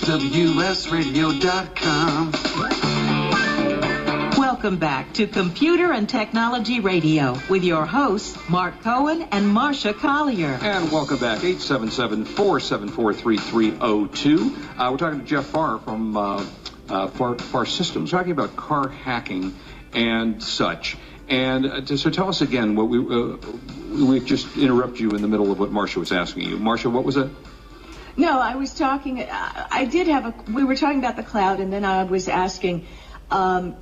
WSRadio.com. Welcome back to Computer and Technology Radio with your hosts, Mark Cohen and Marcia Collier. And welcome back, 877-474-3302. We're talking to Jeff Farr from Farr Systems, talking about car hacking and such. And so tell us again, what we just interrupt you in the middle of what Marcia was asking you. Marcia, what was it? No, I was talking, we were talking about the cloud, and then I was asking, can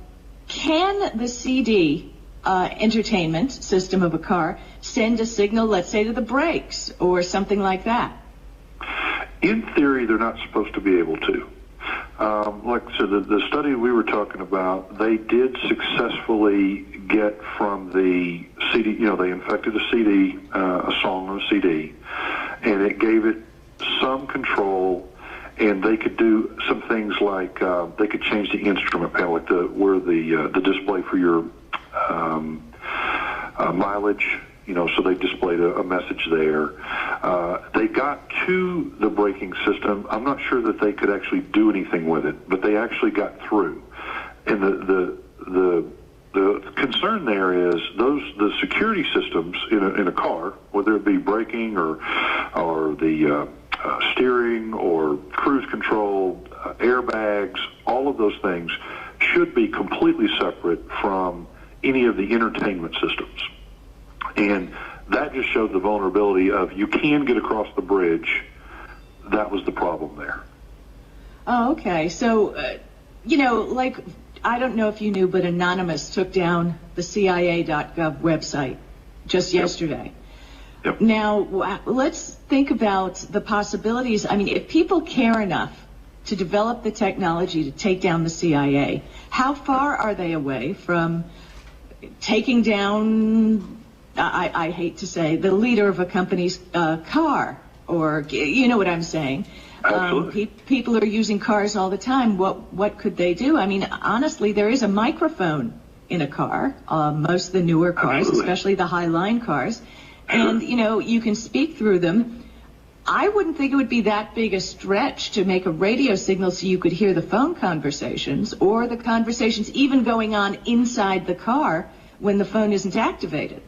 the CD entertainment system of a car send a signal, let's say, to the brakes or something like that? In theory, they're not supposed to be able to. Like I said, the study we were talking about, they did successfully get from the CD, they infected a CD, a song on a CD, and it gave it some control, and they could do some things like they could change the instrument panel, like where the display for your mileage, so they displayed a message there. They got to the braking system. I'm not sure that they could actually do anything with it, but they actually got through. And the concern there is the security systems in a car, whether it be braking or the steering or cruise control, airbags, all of those things should be completely separate from any of the entertainment systems. And that just showed the vulnerability of you can get across the bridge. That was the problem there. Oh, okay. So, I don't know if you knew, but Anonymous took down the CIA.gov website just yesterday. Yep. Now, let's think about the possibilities. I mean, if people care enough to develop the technology to take down the CIA, how far are they away from taking down, I hate to say, the leader of a company's car? Or, you know what I'm saying? Absolutely. People are using cars all the time. What could they do? I mean, honestly, there is a microphone in a car, most of the newer cars, Absolutely. Especially the high-line cars. And, you can speak through them. I wouldn't think it would be that big a stretch to make a radio signal so you could hear the phone conversations or the conversations even going on inside the car when the phone isn't activated.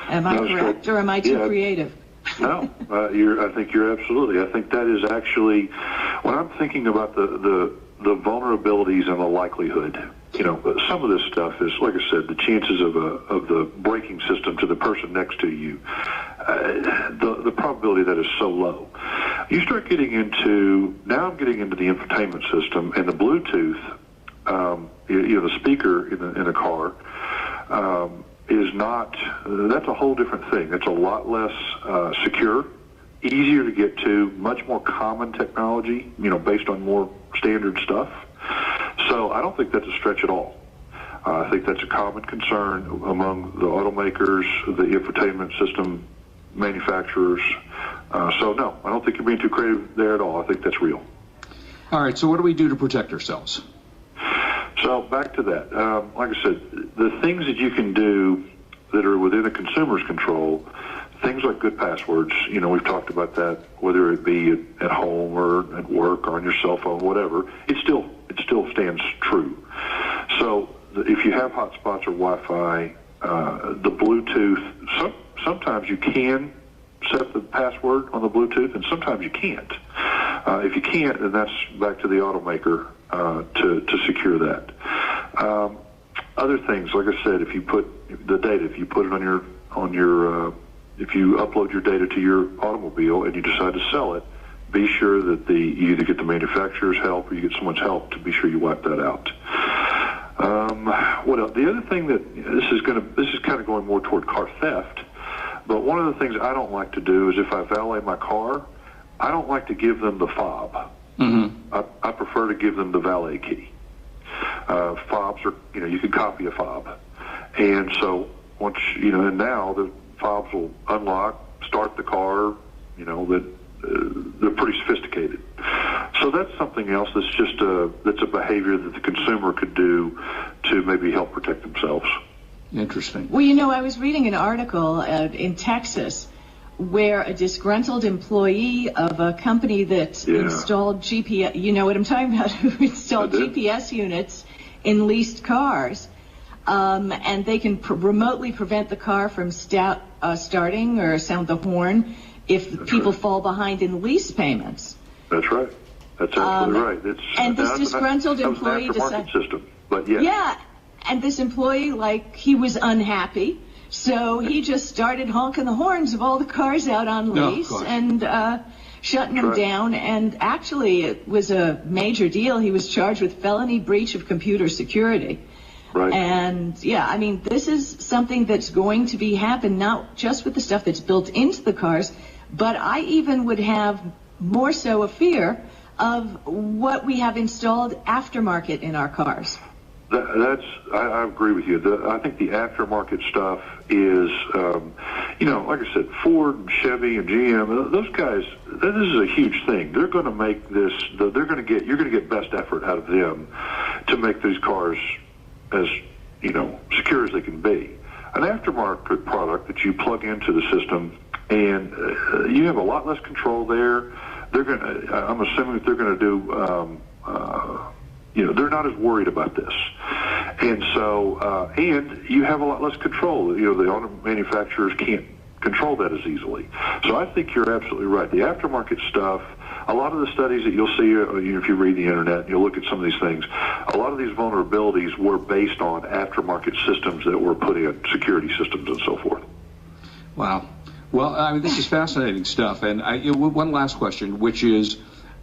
Am I correct, or am I too creative? No, I think you're absolutely. I think that is actually, when I'm thinking about the vulnerabilities and the likelihood, some of this stuff is, like I said, the chances of the braking system to the person next to you, the probability of that is so low. You start getting into, now I'm getting into the infotainment system and the Bluetooth, the speaker in a car, is not, that's a whole different thing. It's a lot less secure, easier to get to, much more common technology, based on more standard stuff. So I don't think that's a stretch at all. I think that's a common concern among the automakers, the infotainment system manufacturers. So no, I don't think you're being too creative there at all. I think that's real. All right, so what do we do to protect ourselves? So back to that. Like I said, the things that you can do that are within a consumer's control, things like good passwords, we've talked about that, whether it be at home or at work or on your cell phone, whatever, it still stands true. So if you have hotspots or Wi-Fi, the Bluetooth, sometimes you can set the password on the Bluetooth and sometimes you can't. If you can't, then that's back to the automaker to secure that. Other things, like I said, if you put the data, if you put it if you upload your data to your automobile and you decide to sell it, be sure that you either get the manufacturer's help or you get someone's help to be sure you wipe that out. What else? The other thing that this is kind of going more toward car theft, but one of the things I don't like to do is if I valet my car, I don't like to give them the fob. Mm-hmm. I prefer to give them the valet key. Fobs are, you can copy a fob. And so once, and now the fobs will unlock, start the car, that they're pretty sophisticated. So that's something else that's a behavior that the consumer could do to maybe help protect themselves. Interesting. Well, I was reading an article in Texas where a disgruntled employee of a company that installed GPS, you know what I'm talking about, who installed GPS units in leased cars, and they can remotely prevent the car from starting or sound the horn if people fall behind in lease payments. That's right. That's absolutely right. And this disgruntled employee decided. System, but yeah. Yeah, and this employee, he was unhappy, so he just started honking the horns of all the cars out on lease and shutting them down. And actually, it was a major deal. He was charged with felony breach of computer security. Right. And this is something that's going to be happen not just with the stuff that's built into the cars, but I even would have more so a fear of what we have installed aftermarket in our cars. I agree with you. I think the aftermarket stuff is, like I said, Ford, and Chevy, and GM. Those guys. This is a huge thing. They're going to make this. You're going to get best effort out of them to make these cars as secure as they can be. An aftermarket product that you plug into the system, and you have a lot less control there. I'm assuming that they're going to do. They're not as worried about this. And so, and you have a lot less control. The auto manufacturers can't control that as easily. So I think you're absolutely right. The aftermarket stuff, a lot of the studies that you'll see, if you read the internet and you'll look at some of these things, a lot of these vulnerabilities were based on aftermarket systems that were put in, security systems and so forth. Wow. Well, this is fascinating stuff. And one last question, which is,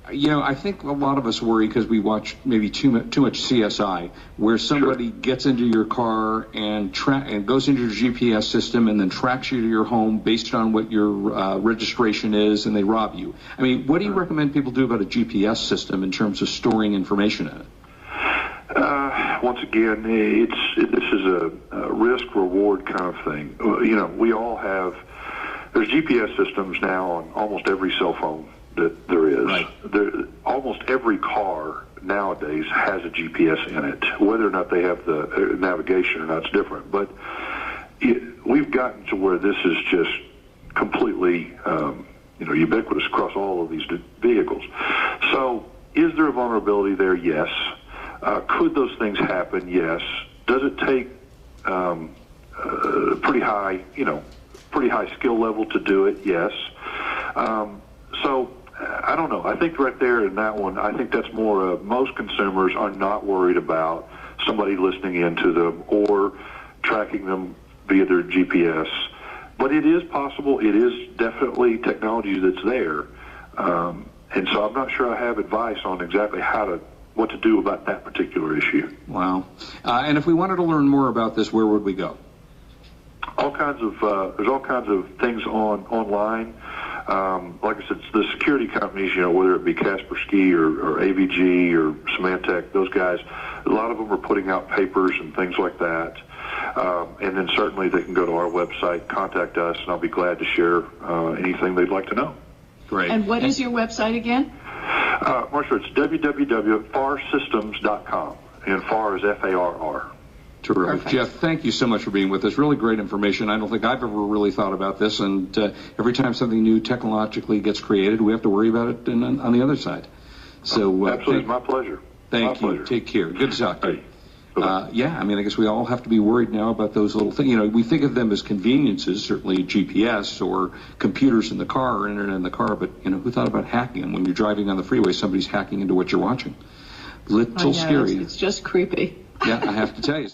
I think a lot of us worry because we watch maybe too much CSI, where somebody gets into your car and goes into your GPS system and then tracks you to your home based on what your registration is, and they rob you. What do you recommend people do about a GPS system in terms of storing information in it? Once again, this is a risk-reward kind of thing. We all have. There's GPS systems now on almost every cell phone that there is. Right. Almost every car nowadays has a GPS in it. Whether or not they have the navigation or not, it's different. But we've gotten to where this is just completely, ubiquitous across all of these vehicles. So, is there a vulnerability there? Yes. Could those things happen? Yes. Does it take pretty high skill level to do it? Yes. So I don't know. I think right there in that one, I think that's more most consumers are not worried about somebody listening into them or tracking them via their GPS. But it is possible. It is definitely technology that's there. And so I'm not sure I have advice on exactly what to do about that particular issue. Wow. And if we wanted to learn more about this, where would we go? There's all kinds of things online. Like I said, the security companies, whether it be Kaspersky or AVG or Symantec, those guys, a lot of them are putting out papers and things like that. And then certainly they can go to our website, contact us, and I'll be glad to share anything they'd like to know. Great. And what is your website again? Marcia, it's www.farsystems.com, and Farr is Farr. Terrific. Perfect. Jeff, thank you so much for being with us. Really great information. I don't think I've ever really thought about this, and every time something new technologically gets created, we have to worry about it on the other side. So absolutely, my pleasure. Thank you. Pleasure. Take care. Good to talk to you. Right. I guess we all have to be worried now about those little things. We think of them as conveniences, certainly GPS or computers in the car or internet in the car, but who thought about hacking them? When you're driving on the freeway, somebody's hacking into what you're watching. Little scary. It's just creepy. Yeah, I have to tell you.